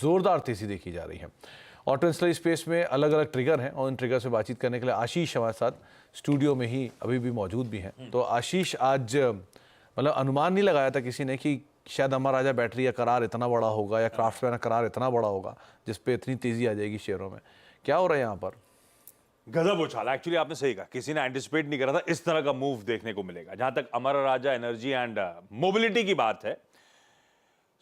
जोरदार तेजी देखी जा रही है। ऑटो एंसिलरी स्पेस में अलग अलग ट्रिगर हैं और इन ट्रिगर से बातचीत करने के लिए आशीष हमारे साथ स्टूडियो में ही अभी भी मौजूद भी हैं। तो आशीष, आज मतलब अनुमान नहीं लगाया था किसी ने कि शायद अमर राजा बैटरी या करार इतना बड़ा होगा या क्राफ्ट्समैन का करार इतना बड़ा होगा जिस पे इतनी तेजी आ जाएगी शेयरों में। क्या हो रहा है यहाँ पर? गजब उछाला। एक्चुअली आपने सही कहा, किसी ने एंटिसिपेट नहीं करा था इस तरह का मूव देखने को मिलेगा। जहां तक अमर राजा एनर्जी एंड मोबिलिटी की बात है,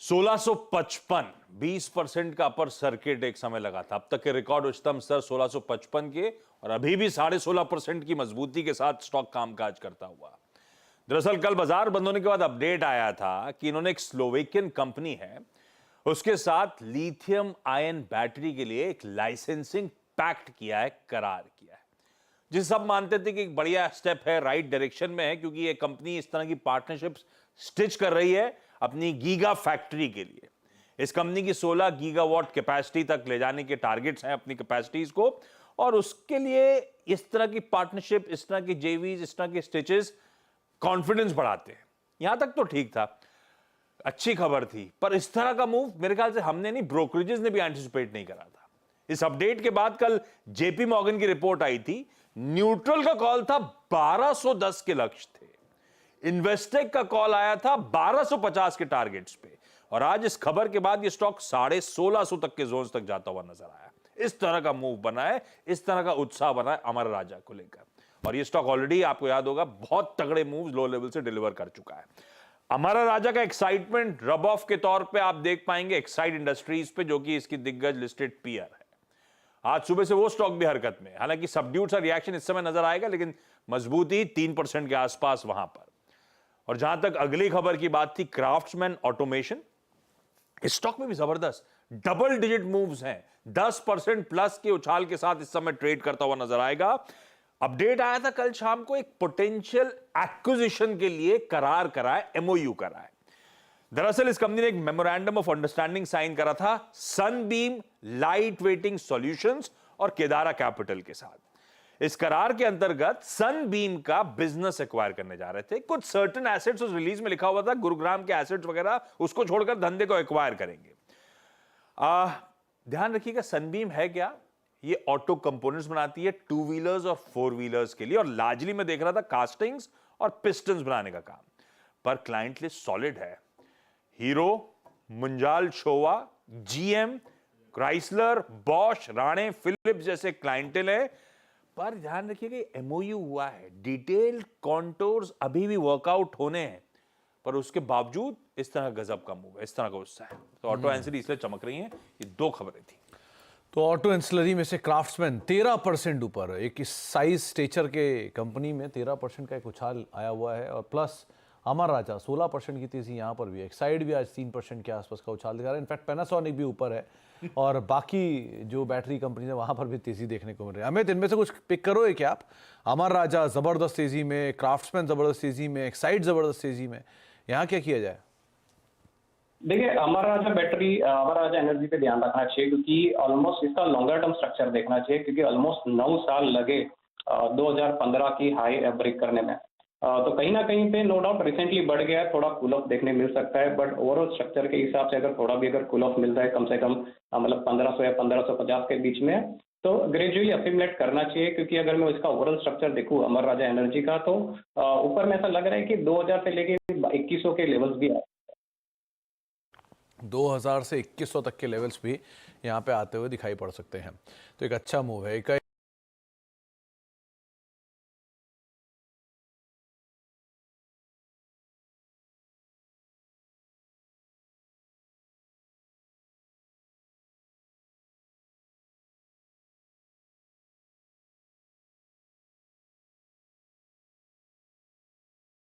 1655 20% का अपर सर्किट एक समय लगा था। अब तक के रिकॉर्ड उच्चतम स्तर 1655 के, और अभी भी 16.5% की मजबूती के साथ स्टॉक कामकाज करता हुआ। दरअसल कल बाजार बंद होने के बाद अपडेट आया था कि इन्होंने एक स्लोवेकियन कंपनी है उसके साथ लिथियम आयन बैटरी के लिए एक लाइसेंसिंग पैक्ट किया है, करार किया है, जिसे सब मानते थे कि एक बढ़िया स्टेप है, राइट डायरेक्शन में है, क्योंकि ये कंपनी इस तरह की पार्टनरशिप स्टिच कर रही है अपनी गीगा फैक्ट्री के लिए। इस कंपनी की 16 गीगावाट कैपेसिटी तक ले जाने के टारगेट्स हैं अपनी कैपेसिटीज को, और उसके लिए इस तरह की पार्टनरशिप, इस तरह की जेवीज, इस तरह के स्टिचेस कॉन्फिडेंस बढ़ाते हैं। यहां तक तो ठीक था, अच्छी खबर थी, पर इस तरह का मूव मेरे ख्याल से हमने नहीं, ब्रोकरेजेस ने भी एंटिसिपेट नहीं करा था। इस अपडेट के बाद कल जेपी मॉर्गन की रिपोर्ट आई थी, न्यूट्रल का कॉल था 1210 के लक्ष्य थे, इन्वेस्टेक का कॉल आया था 1250 के टारगेट्स पे, और आज इस खबर के बाद ये स्टॉक 1650 तक के जोन्स तक जाता हुआ नजर आया। इस तरह का मूव बना है, इस तरह का उत्साह बना है अमर राजा को लेकर, और ये स्टॉक ऑलरेडी आपको याद होगा बहुत तगड़े मूव लो लेवल से डिलीवर कर चुका है। अमर राजा का एक्साइटमेंट रब ऑफ के तौर पे आप देख पाएंगे एक्साइड इंडस्ट्रीज पे, जो कि इसकी दिग्गज लिस्टेड पीयर है। आज सुबह से वो स्टॉक भी हरकत में, हालांकि सबड्यूड सा रिएक्शन इस समय नजर आएगा, लेकिन मजबूती 3% के आसपास वहां पर। और जहां तक अगली खबर की बात थी, क्राफ्ट्समैन ऑटोमेशन, इस स्टॉक में भी जबरदस्त डबल डिजिट मूव्स हैं, 10% प्लस के उछाल के साथ इस समय ट्रेड करता हुआ नजर आएगा। अपडेट आया था कल शाम को, एक पोटेंशियल एक्विजिशन के लिए करार करा है, एमओयू करा है। दरअसल इस कंपनी ने एक मेमोरेंडम ऑफ अंडरस्टैंडिंग साइन करा था सनबीम लाइट वेटिंग सॉल्यूशंस और केदारा कैपिटल के साथ। इस करार के अंतर्गत सनबीम का बिजनेस एक्वायर करने जा रहे थे। कुछ सर्टेन एसेट्स उस रिलीज में लिखा हुआ था, गुरुग्राम के एसेट्स वगैरह, उसको छोड़कर धंधे को एक्वायर करेंगे। ध्यान रखिएगा, सनबीम है क्या? ये ऑटो कंपोनेंट्स बनाती है 2 व्हीलर्स और 4 व्हीलर्स के लिए, और लार्जली मैं देख रहा था कास्टिंग्स और पिस्टन्स बनाने का काम, पर क्लाइंट लिस्ट सॉलिड है। Hero, Munjal Showa, GM, Chrysler, Bosch, Rane, Philips जैसे क्लाइंटेल है। पर ध्यान रखिएगा एमओयू हुआ है, डिटेल्ड कॉन्टोर्स अभी भी वर्कआउट होने हैं, पर उसके बावजूद इस तरह गजब का मूव है, इस तरह का उत्साह है। तो ऑटो एंसिलरी इसलिए चमक रही हैं। ये 2 खबरें थी। तो ऑटो एंसिलरी में से क्राफ्ट्समैन 13% ऊपर, एक इस साइज स्टेचर के कंपनी में 13% का एक उछाल आया हुआ है, और प्लस अमर राजा 16% की तेजी यहाँ पर भी है। एक्साइड भी आज 3% के आसपास का उछाल दिखा रहा है। इनफैक्ट पैनासोनिक भी ऊपर है, और बाकी जो बैटरी कंपनी है वहाँ पर भी तेजी देखने को मिल रही है। अमित, इनमें से कुछ पिक करोगे क्या आप? अमर राजा जबरदस्त तेजी में, क्राफ्ट्समैन जबरदस्त तेजी में, एक्साइड जबरदस्त तेजी में, यहाँ क्या किया जाए? देखिए, अमर राजा एनर्जी पे ध्यान रखना चाहिए, क्योंकि ऑलमोस्ट इसका लॉन्गर टर्म स्ट्रक्चर देखना चाहिए, क्योंकि ऑलमोस्ट 9 साल लगे 2015 की हाई ब्रेक करने में। तो कहीं ना कहीं पे नो डाउट रिसेंटली बढ़ गया है, थोड़ा कूल ऑफ देखने मिल सकता है, बट ओवरऑल स्ट्रक्चर के हिसाब से अगर थोड़ा भी अगर कूल ऑफ मिलता है, कम से कम मतलब 1500 या 1550 के बीच में, तो ग्रेजुअली असिमुलेट करना चाहिए। क्योंकि अगर मैं इसका ओवरऑल स्ट्रक्चर देखूं अमर राजा एनर्जी का, तो ऊपर में ऐसा लग रहा है कि 2000 से लेके 2100 के लेवल्स भी है, 2000 से 2100 तक के लेवल्स भी यहाँ पे आते हुए दिखाई पड़ सकते हैं। तो एक अच्छा मूव है।